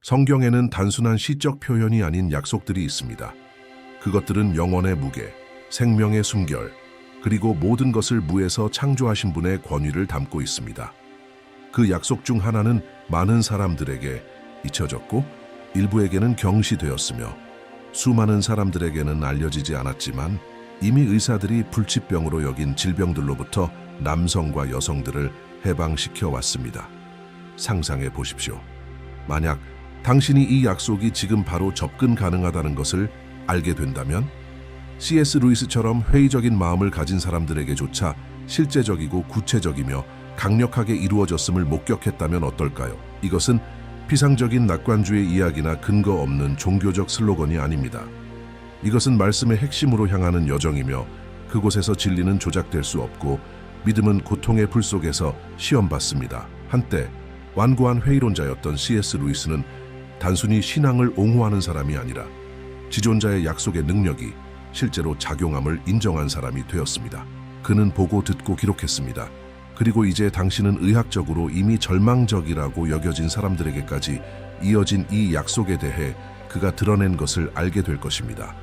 성경에는 단순한 시적 표현이 아닌 약속들이 있습니다. 그것들은 영혼의 무게, 생명의 숨결, 그리고 모든 것을 무에서 창조하신 분의 권위를 담고 있습니다. 그 약속 중 하나는 많은 사람들에게 잊혀졌고 일부에게는 경시되었으며 수많은 사람들에게는 알려지지 않았지만 이미 의사들이 불치병으로 여긴 질병들로부터 남성과 여성들을 해방시켜 왔습니다. 상상해 보십시오. 만약 당신이 이 약속이 지금 바로 접근 가능하다는 것을 알게 된다면 C.S. 루이스처럼 회의적인 마음을 가진 사람들에게조차 실제적이고 구체적이며 강력하게 이루어졌음을 목격했다면 어떨까요? 이것은 피상적인 낙관주의 이야기나 근거 없는 종교적 슬로건이 아닙니다. 이것은 말씀의 핵심으로 향하는 여정이며 그곳에서 진리는 조작될 수 없고 믿음은 고통의 불 속에서 시험받습니다. 한때 완고한 회의론자였던 C.S. 루이스는 단순히 신앙을 옹호하는 사람이 아니라 지존자의 약속의 능력이 실제로 작용함을 인정한 사람이 되었습니다. 그는 보고 듣고 기록했습니다. 그리고 이제 당신은 의학적으로 이미 절망적이라고 여겨진 사람들에게까지 이어진 이 약속에 대해 그가 드러낸 것을 알게 될 것입니다.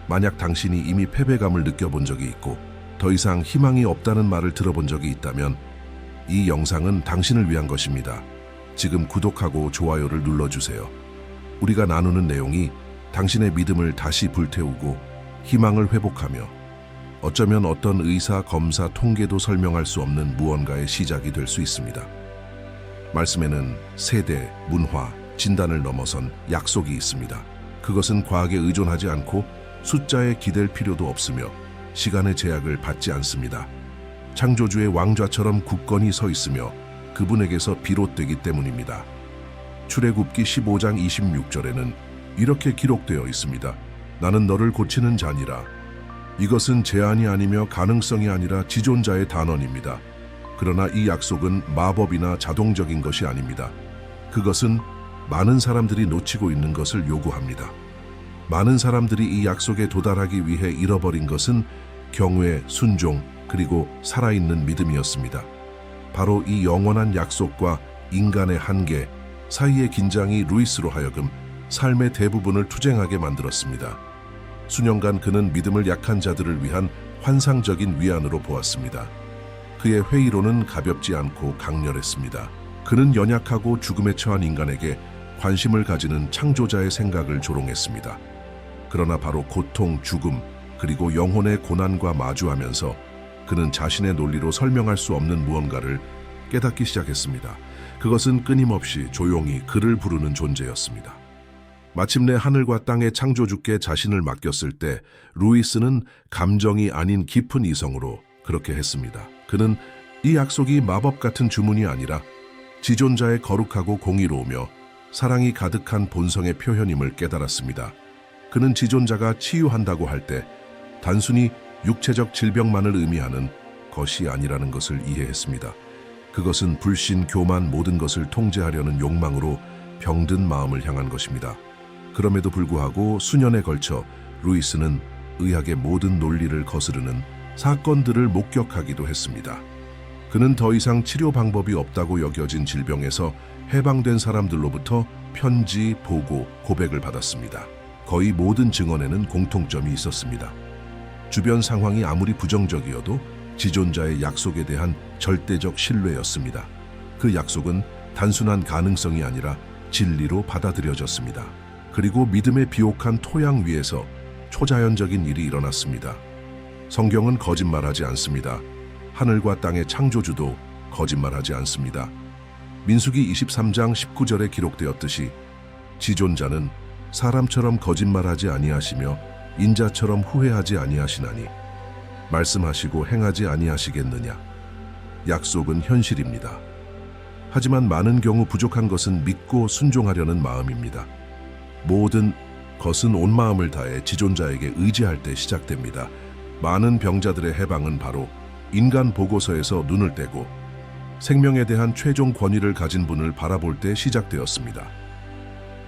만약 당신이 이미 패배감을 느껴본 적이 있고 더 이상 희망이 없다는 말을 들어본 적이 있다면 이 영상은 당신을 위한 것입니다. 지금 구독하고 좋아요를 눌러주세요. 우리가 나누는 내용이 당신의 믿음을 다시 불태우고 희망을 회복하며 어쩌면 어떤 의사, 검사, 통계도 설명할 수 없는 무언가의 시작이 될 수 있습니다. 말씀에는 세대, 문화, 진단을 넘어선 약속이 있습니다. 그것은 과학에 의존하지 않고 숫자에 기댈 필요도 없으며 시간의 제약을 받지 않습니다. 창조주의 왕좌처럼 굳건히 서 있으며 그분에게서 비롯되기 때문입니다. 출애굽기 15장 26절에는 이렇게 기록되어 있습니다. 나는 너를 고치는 자니라. 이것은 제한이 아니며 가능성이 아니라 지존자의 단언입니다. 그러나 이 약속은 마법이나 자동적인 것이 아닙니다. 그것은 많은 사람들이 놓치고 있는 것을 요구합니다. 많은 사람들이 이 약속에 도달하기 위해 잃어버린 것은 경외, 순종, 그리고 살아있는 믿음이었습니다. 바로 이 영원한 약속과 인간의 한계 사이의 긴장이 루이스로 하여금 삶의 대부분을 투쟁하게 만들었습니다. 수년간 그는 믿음을 약한 자들을 위한 환상적인 위안으로 보았습니다. 그의 회의로는 가볍지 않고 강렬했습니다. 그는 연약하고 죽음에 처한 인간에게 관심을 가지는 창조자의 생각을 조롱했습니다. 그러나 바로 고통, 죽음, 그리고 영혼의 고난과 마주하면서 그는 자신의 논리로 설명할 수 없는 무언가를 깨닫기 시작했습니다. 그것은 끊임없이 조용히 그를 부르는 존재였습니다. 마침내 하늘과 땅의 창조주께 자신을 맡겼을 때 루이스는 감정이 아닌 깊은 이성으로 그렇게 했습니다. 그는 이 약속이 마법 같은 주문이 아니라 지존자의 거룩하고 공의로우며 사랑이 가득한 본성의 표현임을 깨달았습니다. 그는 지존자가 치유한다고 할 때 단순히 육체적 질병만을 의미하는 것이 아니라는 것을 이해했습니다. 그것은 불신, 교만, 모든 것을 통제하려는 욕망으로 병든 마음을 향한 것입니다. 그럼에도 불구하고 수년에 걸쳐 루이스는 의학의 모든 논리를 거스르는 사건들을 목격하기도 했습니다. 그는 더 이상 치료 방법이 없다고 여겨진 질병에서 해방된 사람들로부터 편지, 보고, 고백을 받았습니다. 거의 모든 증언에는 공통점이 있었습니다. 주변 상황이 아무리 부정적이어도 지존자의 약속에 대한 절대적 신뢰였습니다. 그 약속은 단순한 가능성이 아니라 진리로 받아들여졌습니다. 그리고 믿음의 비옥한 토양 위에서 초자연적인 일이 일어났습니다. 성경은 거짓말하지 않습니다. 하늘과 땅의 창조주도 거짓말하지 않습니다. 민수기 23장 19절에 기록되었듯이 지존자는 사람처럼 거짓말하지 아니하시며 인자처럼 후회하지 아니하시나니 말씀하시고 행하지 아니하시겠느냐. 약속은 현실입니다. 하지만 많은 경우 부족한 것은 믿고 순종하려는 마음입니다. 모든 것은 온 마음을 다해 지존자에게 의지할 때 시작됩니다. 많은 병자들의 해방은 바로 인간 보고서에서 눈을 떼고 생명에 대한 최종 권위를 가진 분을 바라볼 때 시작되었습니다.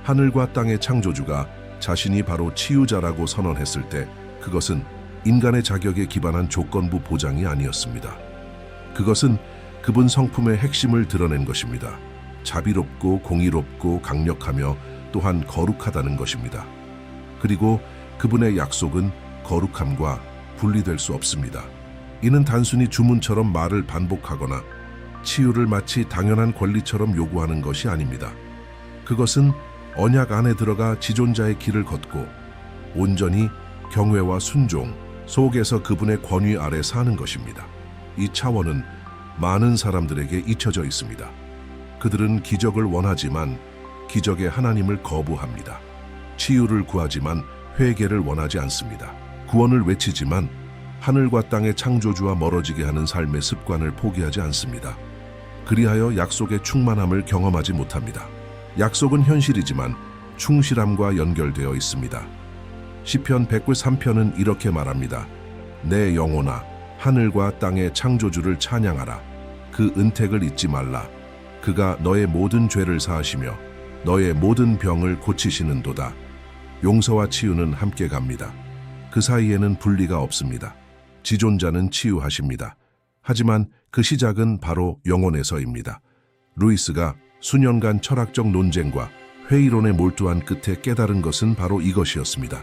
하늘과 땅의 창조주가 자신이 바로 치유자라고 선언했을 때 그것은 인간의 자격에 기반한 조건부 보장이 아니었습니다. 그것은 그분 성품의 핵심을 드러낸 것입니다. 자비롭고 공의롭고 강력하며 또한 거룩하다는 것입니다. 그리고 그분의 약속은 거룩함과 분리될 수 없습니다. 이는 단순히 주문처럼 말을 반복하거나 치유를 마치 당연한 권리처럼 요구하는 것이 아닙니다. 그것은 언약 안에 들어가 지존자의 길을 걷고 온전히 경외와 순종 속에서 그분의 권위 아래 사는 것입니다. 이 차원은 많은 사람들에게 잊혀져 있습니다. 그들은 기적을 원하지만 기적의 하나님을 거부합니다. 치유를 구하지만 회개를 원하지 않습니다. 구원을 외치지만 하늘과 땅의 창조주와 멀어지게 하는 삶의 습관을 포기하지 않습니다. 그리하여 약속의 충만함을 경험하지 못합니다. 약속은 현실이지만 충실함과 연결되어 있습니다. 시편 103편은 이렇게 말합니다. 내 영혼아, 하늘과 땅의 창조주를 찬양하라. 그 은택을 잊지 말라. 그가 너의 모든 죄를 사하시며 너의 모든 병을 고치시는도다. 용서와 치유는 함께 갑니다. 그 사이에는 분리가 없습니다. 지존자는 치유하십니다. 하지만 그 시작은 바로 영혼에서입니다. 루이스가 수년간 철학적 논쟁과 회의론에 몰두한 끝에 깨달은 것은 바로 이것이었습니다.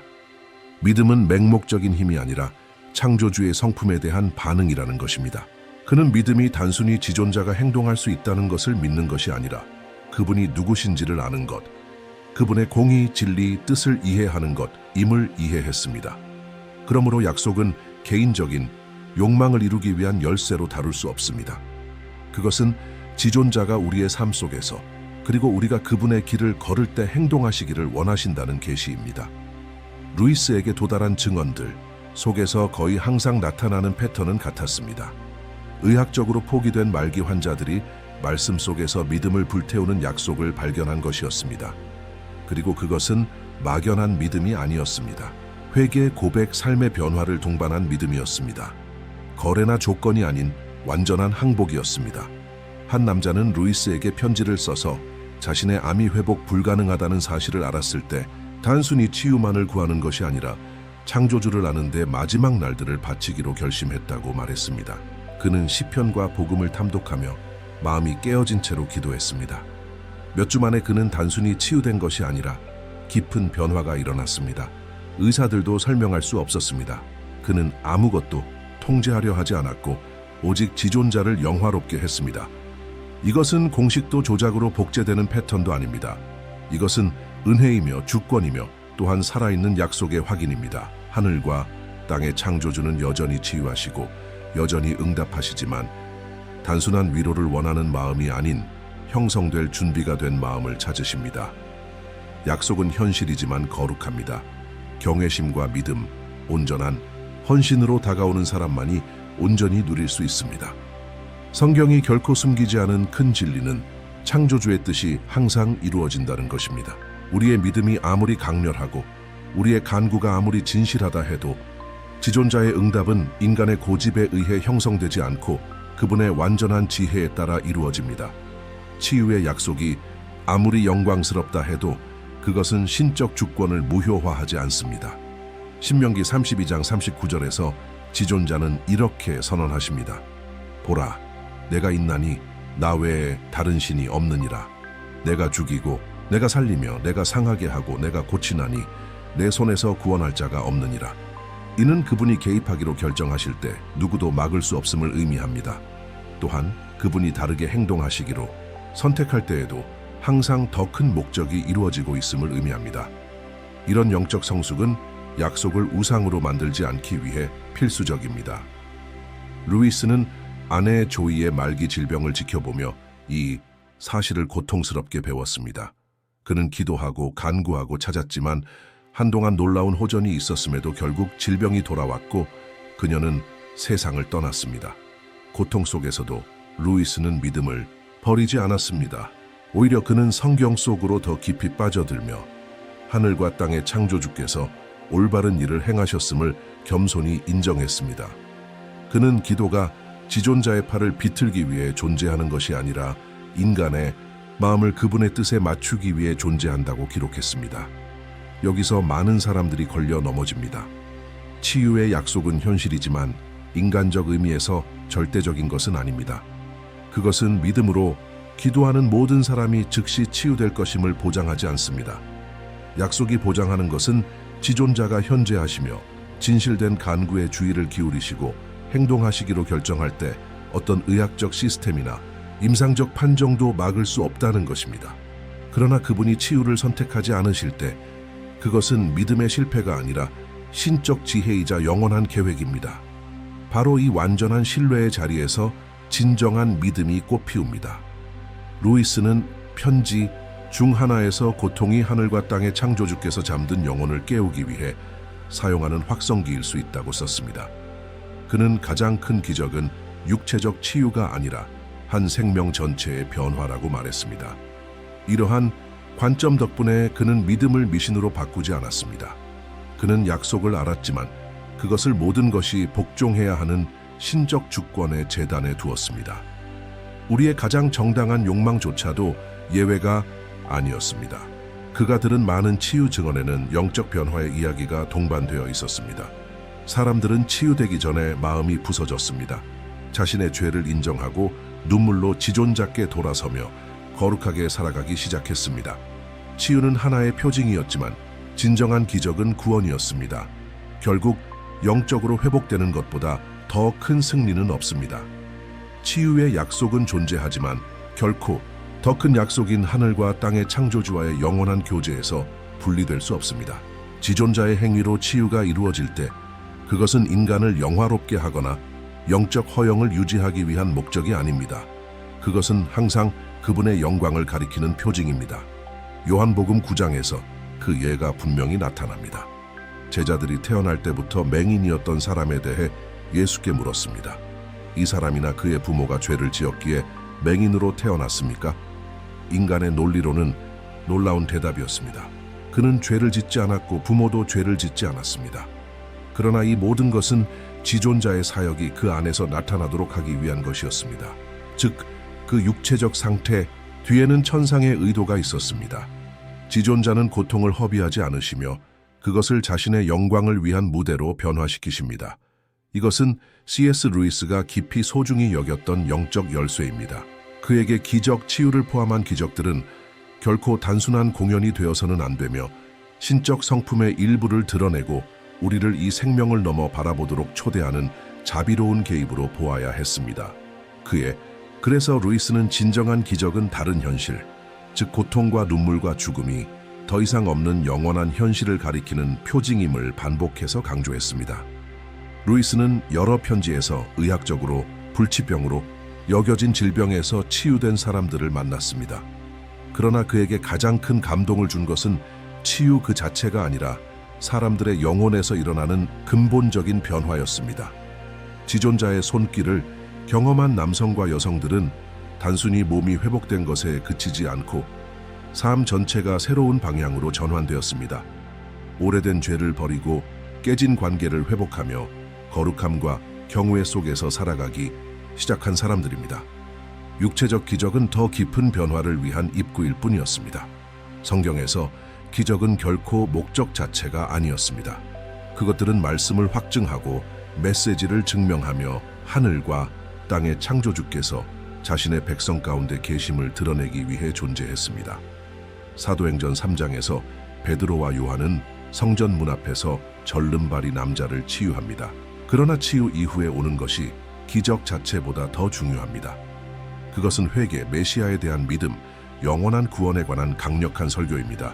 믿음은 맹목적인 힘이 아니라 창조주의 성품에 대한 반응이라는 것입니다. 그는 믿음이 단순히 지존자가 행동할 수 있다는 것을 믿는 것이 아니라 그분이 누구신지를 아는 것, 그분의 공의, 진리, 뜻을 이해하는 것임을 이해했습니다. 그러므로 약속은 개인적인 욕망을 이루기 위한 열쇠로 다룰 수 없습니다. 그것은 지존자가 우리의 삶 속에서 그리고 우리가 그분의 길을 걸을 때 행동하시기를 원하신다는 계시입니다. 루이스에게 도달한 증언들 속에서 거의 항상 나타나는 패턴은 같았습니다. 의학적으로 포기된 말기 환자들이 말씀 속에서 믿음을 불태우는 약속을 발견한 것이었습니다. 그리고 그것은 막연한 믿음이 아니었습니다. 회개, 고백, 삶의 변화를 동반한 믿음이었습니다. 거래나 조건이 아닌 완전한 항복이었습니다. 한 남자는 루이스에게 편지를 써서 자신의 암이 회복 불가능하다는 사실을 알았을 때 단순히 치유만을 구하는 것이 아니라 창조주를 아는 데 마지막 날들을 바치기로 결심했다고 말했습니다. 그는 시편과 복음을 탐독하며 마음이 깨어진 채로 기도했습니다. 몇 주 만에 그는 단순히 치유된 것이 아니라 깊은 변화가 일어났습니다. 의사들도 설명할 수 없었습니다. 그는 아무것도 통제하려 하지 않았고 오직 지존자를 영화롭게 했습니다. 이것은 공식도 조작으로 복제되는 패턴도 아닙니다. 이것은 은혜이며 주권이며 또한 살아있는 약속의 확인입니다. 하늘과 땅의 창조주는 여전히 치유하시고 여전히 응답하시지만 단순한 위로를 원하는 마음이 아닌 형성될 준비가 된 마음을 찾으십니다. 약속은 현실이지만 거룩합니다. 경외심과 믿음, 온전한 헌신으로 다가오는 사람만이 온전히 누릴 수 있습니다. 성경이 결코 숨기지 않은 큰 진리는 창조주의 뜻이 항상 이루어진다는 것입니다. 우리의 믿음이 아무리 강렬하고 우리의 간구가 아무리 진실하다 해도 지존자의 응답은 인간의 고집에 의해 형성되지 않고 그분의 완전한 지혜에 따라 이루어집니다. 치유의 약속이 아무리 영광스럽다 해도 그것은 신적 주권을 무효화하지 않습니다. 신명기 32장 39절에서 지존자는 이렇게 선언하십니다. 보라, 내가 있나니 나 외에 다른 신이 없느니라. 내가 죽이고 내가 살리며 내가 상하게 하고 내가 고치나니 내 손에서 구원할 자가 없느니라. 이는 그분이 개입하기로 결정하실 때 누구도 막을 수 없음을 의미합니다. 또한 그분이 다르게 행동하시기로 선택할 때에도 항상 더 큰 목적이 이루어지고 있음을 의미합니다. 이런 영적 성숙은 약속을 우상으로 만들지 않기 위해 필수적입니다. 루이스는 아내 조이의 말기 질병을 지켜보며 이 사실을 고통스럽게 배웠습니다. 그는 기도하고 간구하고 찾았지만 한동안 놀라운 호전이 있었음에도 결국 질병이 돌아왔고 그녀는 세상을 떠났습니다. 고통 속에서도 루이스는 믿음을 버리지 않았습니다. 오히려 그는 성경 속으로 더 깊이 빠져들며 하늘과 땅의 창조주께서 올바른 일을 행하셨음을 겸손히 인정했습니다. 그는 기도가 지존자의 팔을 비틀기 위해 존재하는 것이 아니라 인간의 마음을 그분의 뜻에 맞추기 위해 존재한다고 기록했습니다. 여기서 많은 사람들이 걸려 넘어집니다. 치유의 약속은 현실이지만 인간적 의미에서 절대적인 것은 아닙니다. 그것은 믿음으로 기도하는 모든 사람이 즉시 치유될 것임을 보장하지 않습니다. 약속이 보장하는 것은 지존자가 현재하시며 진실된 간구에 주의를 기울이시고 행동하시기로 결정할 때 어떤 의학적 시스템이나 임상적 판정도 막을 수 없다는 것입니다. 그러나 그분이 치유를 선택하지 않으실 때 그것은 믿음의 실패가 아니라 신적 지혜이자 영원한 계획입니다. 바로 이 완전한 신뢰의 자리에서 진정한 믿음이 꽃피웁니다. 루이스는 편지 중 하나에서 고통이 하늘과 땅의 창조주께서 잠든 영혼을 깨우기 위해 사용하는 확성기일 수 있다고 썼습니다. 그는 가장 큰 기적은 육체적 치유가 아니라 한 생명 전체의 변화라고 말했습니다. 이러한 관점 덕분에 그는 믿음을 미신으로 바꾸지 않았습니다. 그는 약속을 알았지만 그것을 모든 것이 복종해야 하는 신적 주권의 제단에 두었습니다. 우리의 가장 정당한 욕망조차도 예외가 아니었습니다. 그가 들은 많은 치유 증언에는 영적 변화의 이야기가 동반되어 있었습니다. 사람들은 치유되기 전에 마음이 부서졌습니다. 자신의 죄를 인정하고 눈물로 지존자께 돌아서며 거룩하게 살아가기 시작했습니다. 치유는 하나의 표징이었지만 진정한 기적은 구원이었습니다. 결국 영적으로 회복되는 것보다 더 큰 승리는 없습니다. 치유의 약속은 존재하지만 결코 더 큰 약속인 하늘과 땅의 창조주와의 영원한 교제에서 분리될 수 없습니다. 지존자의 행위로 치유가 이루어질 때 그것은 인간을 영화롭게 하거나 영적 허영을 유지하기 위한 목적이 아닙니다. 그것은 항상 그분의 영광을 가리키는 표징입니다. 요한복음 9장에서 그 예가 분명히 나타납니다. 제자들이 태어날 때부터 맹인이었던 사람에 대해 예수께 물었습니다. 이 사람이나 그의 부모가 죄를 지었기에 맹인으로 태어났습니까? 인간의 논리로는 놀라운 대답이었습니다. 그는 죄를 짓지 않았고 부모도 죄를 짓지 않았습니다. 그러나 이 모든 것은 지존자의 사역이 그 안에서 나타나도록 하기 위한 것이었습니다. 즉, 그 육체적 상태 뒤에는 천상의 의도가 있었습니다. 지존자는 고통을 허비하지 않으시며 그것을 자신의 영광을 위한 무대로 변화시키십니다. 이것은 C.S. 루이스가 깊이 소중히 여겼던 영적 열쇠입니다. 그에게 기적, 치유를 포함한 기적들은 결코 단순한 공연이 되어서는 안 되며 신적 성품의 일부를 드러내고 우리를 이 생명을 넘어 바라보도록 초대하는 자비로운 개입으로 보아야 했습니다. 그래서 루이스는 진정한 기적은 다른 현실, 즉 고통과 눈물과 죽음이 더 이상 없는 영원한 현실을 가리키는 표징임을 반복해서 강조했습니다. 루이스는 여러 편지에서 의학적으로 불치병으로 여겨진 질병에서 치유된 사람들을 만났습니다. 그러나 그에게 가장 큰 감동을 준 것은 치유 그 자체가 아니라 사람들의 영혼에서 일어나는 근본적인 변화였습니다. 지존자의 손길을 경험한 남성과 여성들은 단순히 몸이 회복된 것에 그치지 않고 삶 전체가 새로운 방향으로 전환되었습니다. 오래된 죄를 버리고 깨진 관계를 회복하며 거룩함과 경외 속에서 살아가기 시작한 사람들입니다. 육체적 기적은 더 깊은 변화를 위한 입구일 뿐이었습니다. 성경에서 기적은 결코 목적 자체가 아니었습니다. 그것들은 말씀을 확증하고 메시지를 증명하며 하늘과 땅의 창조주께서 자신의 백성 가운데 계심을 드러내기 위해 존재했습니다. 사도행전 3장에서 베드로와 요한은 성전 문 앞에서 절름발이 남자를 치유합니다. 그러나 치유 이후에 오는 것이 기적 자체보다 더 중요합니다. 그것은 회개, 메시아에 대한 믿음, 영원한 구원에 관한 강력한 설교입니다.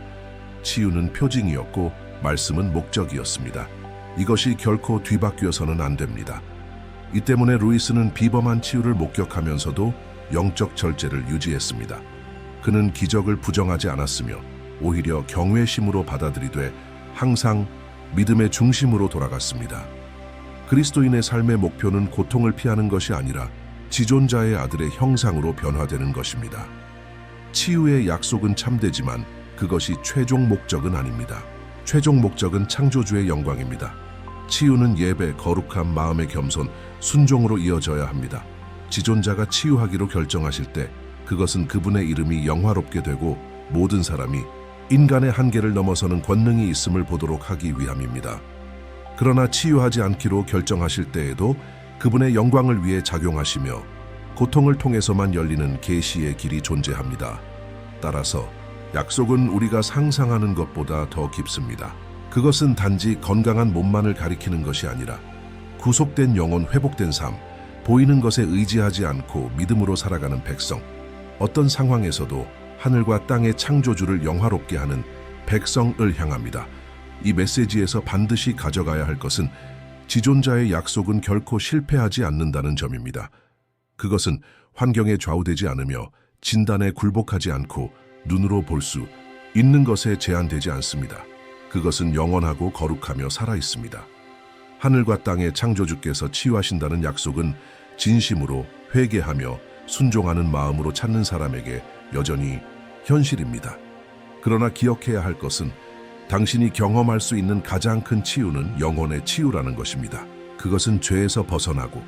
치유는 표징이었고 말씀은 목적이었습니다. 이것이 결코 뒤바뀌어서는 안 됩니다. 이 때문에 루이스는 비범한 치유를 목격하면서도 영적 절제를 유지했습니다. 그는 기적을 부정하지 않았으며 오히려 경외심으로 받아들이되 항상 믿음의 중심으로 돌아갔습니다. 그리스도인의 삶의 목표는 고통을 피하는 것이 아니라 지존자의 아들의 형상으로 변화되는 것입니다. 치유의 약속은 참되지만 그것이 최종 목적은 아닙니다. 최종 목적은 창조주의 영광입니다. 치유는 예배, 거룩함, 마음의 겸손, 순종으로 이어져야 합니다. 지존자가 치유하기로 결정하실 때 그것은 그분의 이름이 영화롭게 되고 모든 사람이 인간의 한계를 넘어서는 권능이 있음을 보도록 하기 위함입니다. 그러나 치유하지 않기로 결정하실 때에도 그분의 영광을 위해 작용하시며 고통을 통해서만 열리는 계시의 길이 존재합니다. 따라서 약속은 우리가 상상하는 것보다 더 깊습니다. 그것은 단지 건강한 몸만을 가리키는 것이 아니라 구속된 영혼, 회복된 삶, 보이는 것에 의지하지 않고 믿음으로 살아가는 백성, 어떤 상황에서도 하늘과 땅의 창조주를 영화롭게 하는 백성을 향합니다. 이 메시지에서 반드시 가져가야 할 것은 지존자의 약속은 결코 실패하지 않는다는 점입니다. 그것은 환경에 좌우되지 않으며 진단에 굴복하지 않고 눈으로 볼 수 있는 것에 제한되지 않습니다. 그것은 영원하고 거룩하며 살아있습니다. 하늘과 땅의 창조주께서 치유하신다는 약속은 진심으로 회개하며 순종하는 마음으로 찾는 사람에게 여전히 현실입니다. 그러나 기억해야 할 것은 당신이 경험할 수 있는 가장 큰 치유는 영혼의 치유라는 것입니다. 그것은 죄에서 벗어나고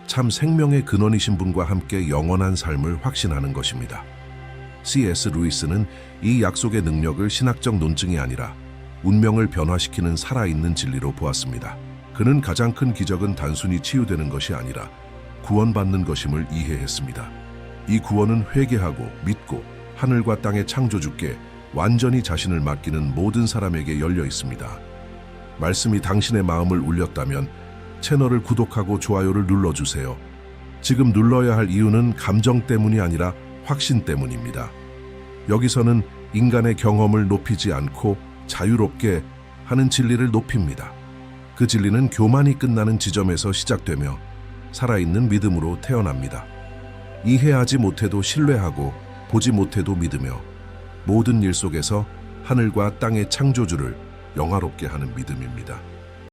참 생명의 근원이신 분과 함께 영원한 삶을 확신하는 것입니다. C.S. 루이스는 이 약속의 능력을 신학적 논증이 아니라 운명을 변화시키는 살아있는 진리로 보았습니다. 그는 가장 큰 기적은 단순히 치유되는 것이 아니라 구원받는 것임을 이해했습니다. 이 구원은 회개하고 믿고 하늘과 땅의 창조주께 완전히 자신을 맡기는 모든 사람에게 열려 있습니다. 말씀이 당신의 마음을 울렸다면 채널을 구독하고 좋아요를 눌러주세요. 지금 눌러야 할 이유는 감정 때문이 아니라 확신 때문입니다. 여기서는 인간의 경험을 높이지 않고 자유롭게 하는 진리를 높입니다. 그 진리는 교만이 끝나는 지점에서 시작되며 살아있는 믿음으로 태어납니다. 이해하지 못해도 신뢰하고 보지 못해도 믿으며 모든 일 속에서 하늘과 땅의 창조주를 영화롭게 하는 믿음입니다.